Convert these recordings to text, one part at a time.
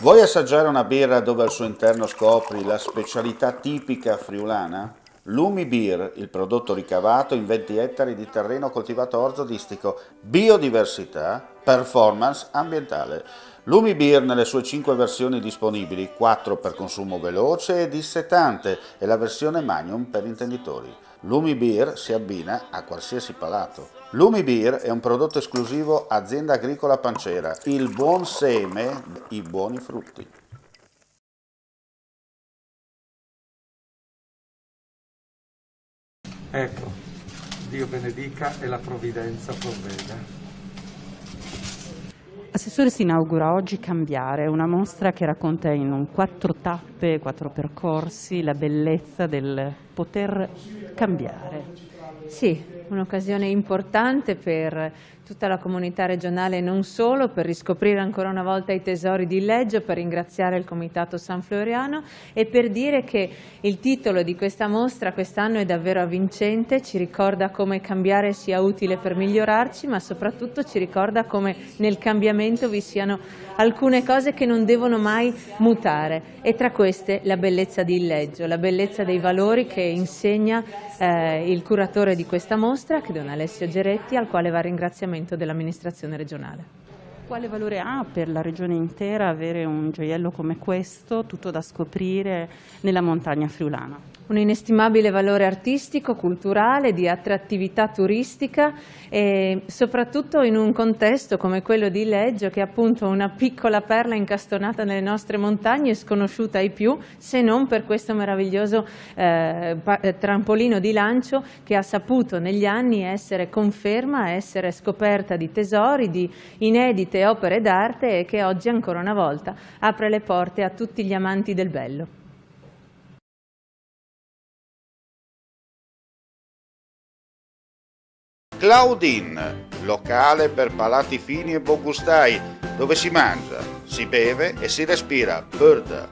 Vuoi assaggiare una birra dove al suo interno scopri la specialità tipica friulana? Lumi Beer, il prodotto ricavato in 20 ettari di terreno coltivato orzodistico, biodiversità, performance ambientale. Lumi Beer nelle sue 5 versioni disponibili, 4 per consumo veloce e dissetante e la versione Magnum per intenditori. Lumi Beer si abbina a qualsiasi palato. Lumi Beer è un prodotto esclusivo Azienda Agricola Pancera, il buon seme, i buoni frutti. Ecco, Dio benedica e la provvidenza provveda. Assessore, si inaugura oggi Cambiare, una mostra che racconta in 4 tappe, 4 percorsi, la bellezza del poter cambiare. Sì, un'occasione importante per tutta la comunità regionale e non solo, per riscoprire ancora una volta i tesori di Leggio, per ringraziare il Comitato San Floriano e per dire che il titolo di questa mostra quest'anno è davvero avvincente, ci ricorda come cambiare sia utile per migliorarci, ma soprattutto ci ricorda come nel cambiamento vi siano alcune cose che non devono mai mutare e tra queste la bellezza di Leggio, la bellezza dei valori che insegna il curatore di questa mostra, che è Don Alessio Geretti, al quale va il ringraziamento dell'amministrazione regionale. Quale valore ha per la regione intera avere un gioiello come questo, tutto da scoprire nella montagna friulana? Un inestimabile valore artistico, culturale, di attrattività turistica e soprattutto in un contesto come quello di Leggio, che è appunto una piccola perla incastonata nelle nostre montagne e sconosciuta ai più, se non per questo meraviglioso trampolino di lancio che ha saputo negli anni essere conferma, essere scoperta di tesori, di inedite opere d'arte e che oggi ancora una volta apre le porte a tutti gli amanti del bello. Claudine, locale per palati fini e buongustai, dove si mangia, si beve e si respira birda,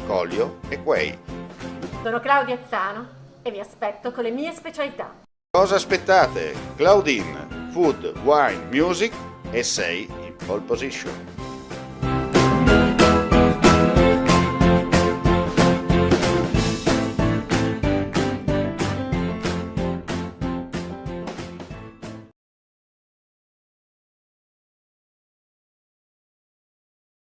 Collio e quei. Sono Claudia Zano e vi aspetto con le mie specialità. Cosa aspettate? Claudine, food, wine, music e sei in pole position.